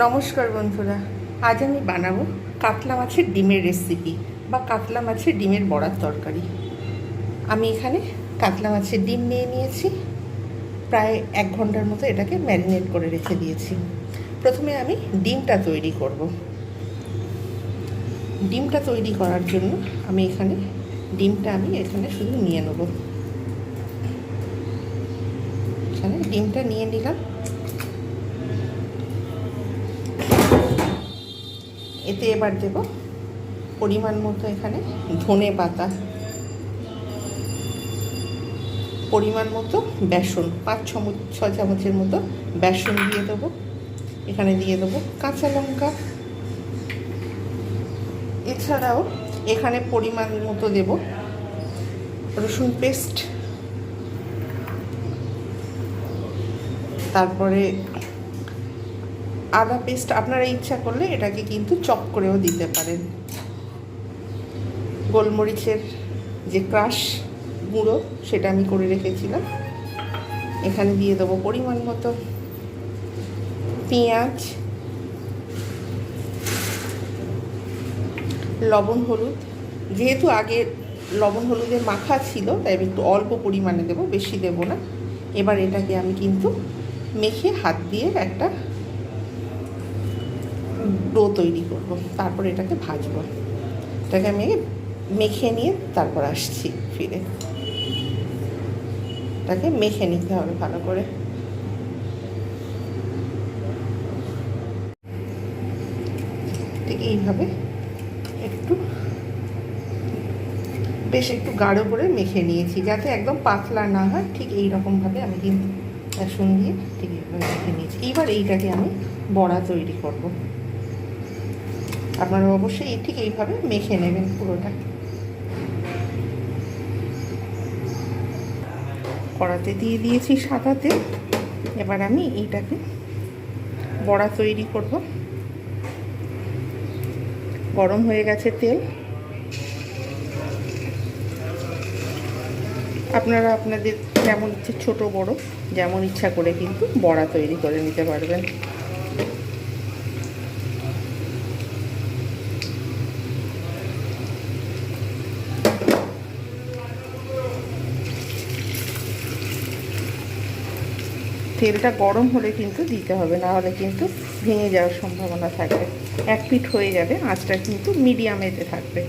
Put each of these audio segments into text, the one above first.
নমস্কার বন্ধুরা, আজ আমি বানাবো কাতলা মাছের ডিমের রেসিপি বা কাতলা মাছের ডিমের বড়ার তরকারি। আমি এখানে কাতলা মাছের ডিম নিয়ে নিয়েছি, প্রায় 1 ঘন্টার মতো এটাকে ম্যারিনেট করে রেখে দিয়েছি। প্রথমে আমি ডিমটা তৈরি করব। ডিমটা তৈরি করার জন্য আমি এখানে শুধু নিয়ে নেব। এখানে ডিমটা নিয়ে নিলাম। এতে এবার দেব পরিমাণ মতো এখানে ধনে পাতা, পরিমাণ মতো বেসন, 5-6 চামচের মতো বেসন দিয়ে দেবো। এখানে দিয়ে দেবো কাঁচা লঙ্কা, এছাড়াও এখানে পরিমাণ মতো দেব রসুন পেস্ট, তারপরে আদা পেস্ট। আপনারা ইচ্ছা করলে এটাকে কিন্তু চপ করেও দিতে পারেন। গোলমরিচের যে ক্রাশ গুঁড়ো, সেটা আমি করে রেখেছিলাম। এখানে দিয়ে দেবো পরিমাণ মতো পেঁয়াজ, লবণ হলুদ। যেহেতু আগে লবণ হলুদের মাখা ছিল, তাই আমি একটু অল্প পরিমাণে দেবো, বেশি দেবো না। এবার এটাকে আমি কিন্তু মেখে হাত দিয়ে একটা ডো তৈরি করব, তারপর এটাকে ভাজবো। এটাকে আমি মেখে নিয়ে তারপর আসছি ফিরে। এটাকে মেখে নিতে হবে ভালো করে। ঠিক এইভাবে বেশ একটু গাঢ় করে মেখে নিয়েছি, যাতে একদম পাতলা না হয়। ঠিক এই রকমভাবে আমি কিন্তু বেসন দিয়ে ঠিক এইভাবে মেখে নিয়েছি। এইবার এইটাকে আমি বড়া তৈরি করব। আপনারা অবশ্যই ঠিক এইভাবে মেখে নেবেন পুরোটা। কড়াতে দিয়ে দিয়েছি সাদা তেল। এবার আমি এইটাকে বড়া তৈরি করব। গরম হয়ে গেছে তেল। আপনারা আপনাদের যেমন ইচ্ছে, ছোট বড় যেমন ইচ্ছা করে কিন্তু বড়া তৈরি করে নিতে পারবেন। তেলটা গরম হলে কিন্তু দিতে হবে, না হলে কিন্তু ভেঙে যাওয়ার সম্ভাবনা থাকবে। এক পিঠ হয়ে যাবে, আঁচটা কিন্তু মিডিয়ামেতে থাকবে।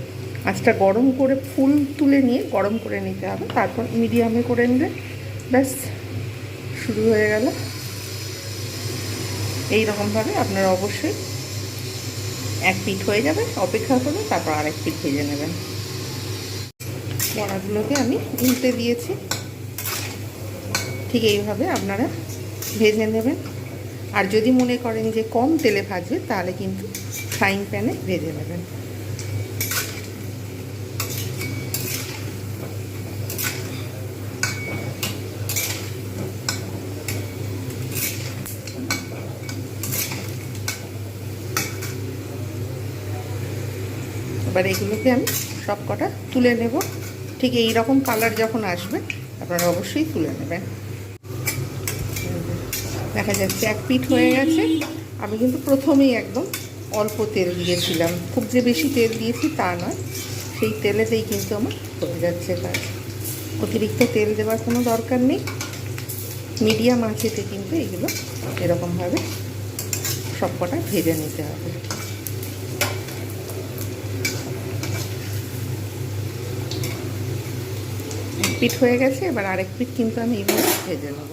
আঁচটা গরম করে ফুল তুলে নিয়ে গরম করে নিতে হবে, তারপর মিডিয়ামে করে নিলে ব্যাস শুরু হয়ে গেল। এই রকমভাবে আপনারা অবশ্যই এক পিঠ হয়ে যাবে, অপেক্ষা করবেন, তারপর আরেক পিঠ ভেজে নেবেন। বড়াগুলোকে আমি উল্টে দিয়েছি। ঠিক এইভাবে আপনারা ভেজে নেবেন। আর যদি মনে করেন যে কম তেলে ভাজবে, তাহলে কিন্তু ফ্রাইং প্যানে ভেজে নেবেন। এবার এগুলোকে আমি সব কটা তুলে নেব। ঠিক এই রকম কালার যখন আসবে, আপনারা অবশ্যই তুলে নেবেন। দেখা যাচ্ছে এক পিঠ হয়ে গেছে। আমি কিন্তু প্রথমেই একদম অল্প তেল দিয়েছিলাম, খুব যে বেশি তেল দিয়েছি তা নয়। সেই তেলেতেই কিন্তু আমার হয়ে যাচ্ছে কাজ। অতিরিক্ত তেল দেওয়ার কোনো দরকার নেই। মিডিয়াম আঁচেতে কিন্তু এগুলো এরকমভাবে সব কটা ভেজে নিতে হবে। এক পিঠ হয়ে গেছে, এবার আরেক পিঠ কিন্তু আমি এইভাবে ভেজে নেব।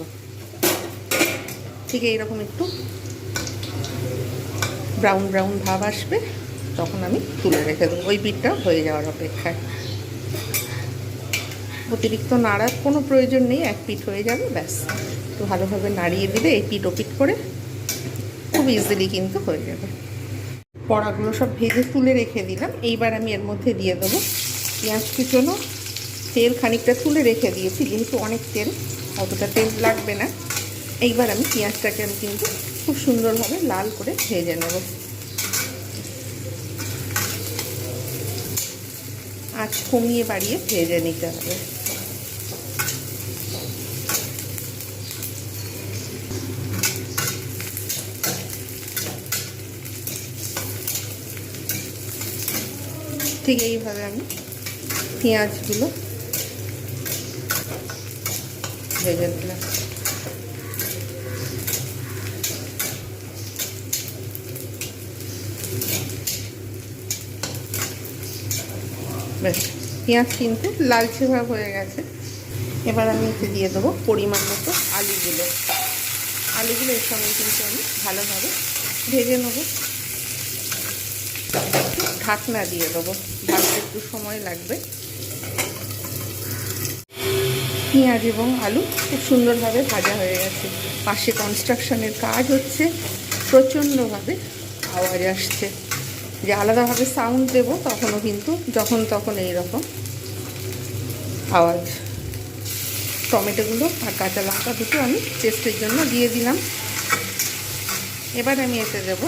ঠিক এইরকম একটু ব্রাউন ব্রাউন ভাব আসবে, তখন আমি তুলে রেখে দেবো। ওই পিঠটা হয়ে যাওয়ার অপেক্ষায়। অতিরিক্ত নাড়ার কোনো প্রয়োজন নেই, এক পিঠ হয়ে যাবে ব্যাস। একটু ভালোভাবে নাড়িয়ে দিলে এই পিঠ ও পিঠ করে খুব ইজিলি কিন্তু হয়ে যাবে। বড়াগুলো সব ভেজে তুলে রেখে দিলাম। এইবার আমি এর মধ্যে দিয়ে দেবো পেঁয়াজ কুচনো। তেল খানিকটা তুলে রেখে দিয়েছি, যেহেতু অনেক তেল, অতটা তেল লাগবে না। এইবার আমি পেঁয়াজটাকে কিন্তু খুব সুন্দরভাবে লাল করে ভেজে নেব। আঁচ কমিয়ে বাড়িয়ে ভেজে নিতে হবে। ঠিক এইভাবে আমি পেঁয়াজগুলো ভেজে দিলাম। বেশ, পেঁয়াজ কিন্তু লালচে ভাব হয়ে গেছে। এবার আমি এতে দিয়ে দেবো পরিমাণ মতো আলুগুলো। আলুগুলো এর সঙ্গে কিন্তু আমি ভালোভাবে ভেজে নেবো। ঢাকনা দিয়ে দেবো, ভাজতে একটু সময় লাগবে। পেঁয়াজ এবং আলু খুব সুন্দরভাবে ভাজা হয়ে গেছে। পাশে কনস্ট্রাকশনের কাজ হচ্ছে, প্রচণ্ডভাবে আওয়াজ আসছে। যে আলাদাভাবে সাউন্ড দেবো তখনও কিন্তু যখন তখন এইরকম আওয়াজ। টমেটোগুলো আর কাঁচা লঙ্কা দুটো আমি টেস্টের জন্য দিয়ে দিলাম। এবার আমি এতে দেবো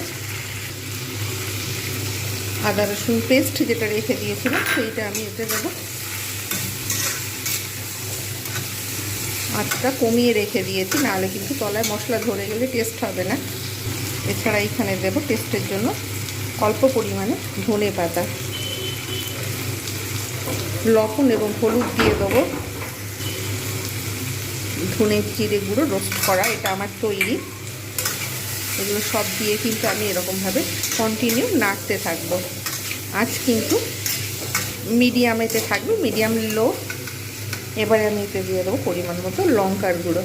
আদা রসুন পেস্ট, যেটা রেখে দিয়েছিলাম সেইটা আমি এতে দেবো। আঁচটা কমিয়ে রেখে দিয়েছি, নাহলে কিন্তু তলায় মশলা ধরে গেলে টেস্ট হবে না। এছাড়া এখানে দেবো টেস্টের জন্য অল্প পরিমাণে ধনে পাতা, লবণ এবং হলুদ দিয়ে দেবো। ধনে জিরে গুঁড়ো রোস্ট করা, এটা আমার তৈরি। এগুলো সব দিয়ে কিন্তু আমি এরকমভাবে কন্টিনিউ নাড়তে থাকবো। আজ কিন্তু মিডিয়ামেতে থাকবে, মিডিয়াম লো। এবারে আমি এতে দিয়ে দেবো পরিমাণ মতো লঙ্কার গুঁড়ো।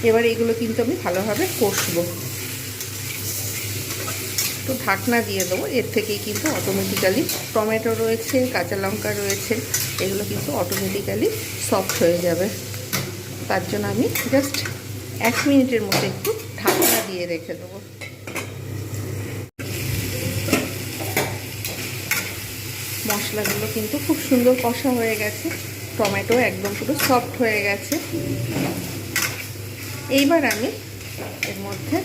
এবার এগুলো কিন্তু আমি ভালোভাবে কষবো। তো ঢাকনা দিয়ে দেবো। এর থেকেই কিন্তু অটোমেটিক্যালি টমেটো রয়েছে, কাঁচা লঙ্কা রয়েছে, এগুলো কিন্তু অটোমেটিক্যালি সফট হয়ে যাবে। তার জন্য আমি জাস্ট 1 মিনিটের মতো একটু ঢাকনা দিয়ে রেখে দেবো। মশলাগুলো কিন্তু খুব সুন্দর কষা হয়ে গেছে, টমেটো একদম পুরো সফট হয়ে গেছে। এইবার আমি এর মধ্যে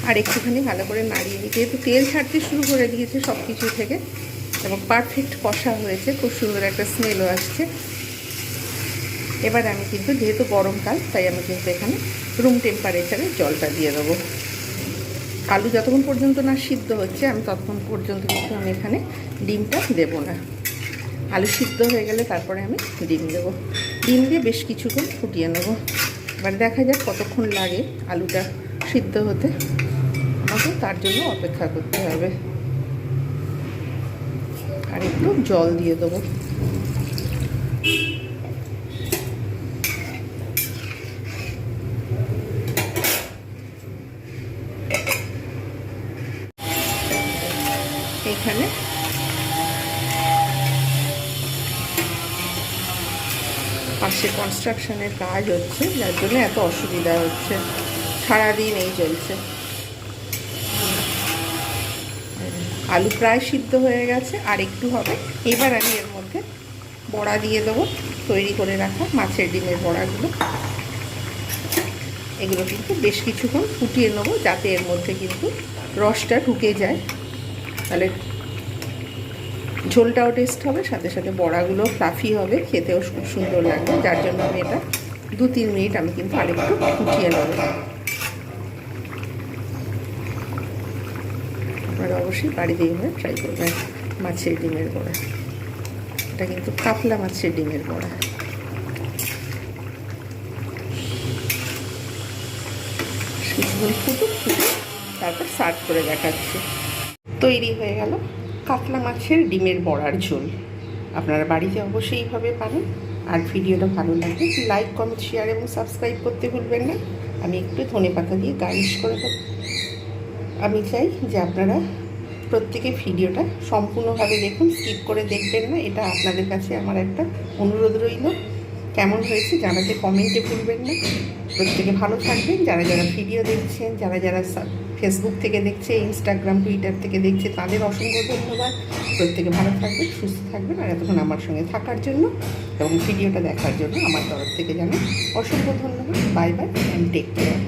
আর একটুখানি ভালো করে নাড়িয়ে নিই। যেহেতু তেল ছাড়তে শুরু করে দিয়েছে সব কিছু থেকে এবং পারফেক্ট কষা হয়েছে, খুব সুন্দর একটা স্মেলও আসছে। এবার আমি কিন্তু যেহেতু গরমকাল তাই আমি কিন্তু এখানে রুম টেম্পারেচারে জলটা দিয়ে দেবো। আলু যতক্ষণ পর্যন্ত না সিদ্ধ হচ্ছে আমি ততক্ষণ পর্যন্ত কিন্তু আমি এখানে ডিমটা দেবো না। আলু সিদ্ধ হয়ে গেলে তারপরে আমি ডিম দেবো। ডিম দিয়ে বেশ কিছুক্ষণ ফুটিয়ে নেবো। এবার দেখা যাক কতক্ষণ লাগে আলুটা সিদ্ধ হতে। আমাকে তার জন্য অপেক্ষা করতে হবে। আর একটু জল দিয়ে দেবো। এখানে পাশে কনস্ট্রাকশনের কাজ হচ্ছে, যার জন্য এত অসুবিধা হচ্ছে। সারাদিন এই চলছে। আলু প্রায় সিদ্ধ হয়ে গেছে, আর একটু হবে। এবার আমি এর মধ্যে বড়া দিয়ে দেবো, তৈরি করে রাখা মাছের ডিমের বড়াগুলো। এগুলো কিন্তু বেশ কিছুক্ষণ ফুটিয়ে নেবো, যাতে এর মধ্যে কিন্তু রসটা ঢুকে যায়। তাহলে ঝোলটাও টেস্ট হবে, সাথে সাথে বড়াগুলো ফ্লাফি হবে, খেতেও খুব সুন্দর লাগবে। যার জন্য আমি এটা 2-3 মিনিট আমি কিন্তু আরেকটু ফুটিয়ে নেব। আপনারা অবশ্যই বাড়িতে এইভাবে ট্রাই করবেন। মাছের ডিমের বড়া, এটা কিন্তু কাতলা মাছের ডিমের বড়া। কিছুক্ষণ ফুটুক, তারপর সার্ভ করে দেখাচ্ছি। তৈরি হয়ে গেল কাতলা মাছের ডিমের বড়ার ঝোল। আপনারা বাড়িতে অবশ্যই এইভাবে পাবেন। আর ভিডিওটা ভালো লাগলে লাইক, কমেন্ট, শেয়ার এবং সাবস্ক্রাইব করতে ভুলবেন না। আমি একটু ধনেপাতা দিয়ে গার্নিশ করে দেব। আমি চাই যে আপনারা প্রত্যেকে ভিডিওটা সম্পূর্ণভাবে দেখুন, স্কিপ করে দেখবেন না। এটা আপনাদের কাছে আমার একটা অনুরোধ রইল। কেমন হয়েছে জানাতে কমেন্টে ভুলবেন না। প্রত্যেকে ভালো থাকবেন। যারা যারা ভিডিও দেখছেন, যারা যারা ফেসবুক থেকে দেখছে, ইনস্টাগ্রাম, টুইটার থেকে দেখছে, তাদের অসংখ্য ধন্যবাদ। প্রত্যেকে ভালো থাকবেন, সুস্থ থাকবেন। আর এতক্ষণ আমার সঙ্গে থাকার জন্য এবং ভিডিওটা দেখার জন্য আমার তরফ থেকে জানাই অসংখ্য ধন্যবাদ। Bye bye and take care.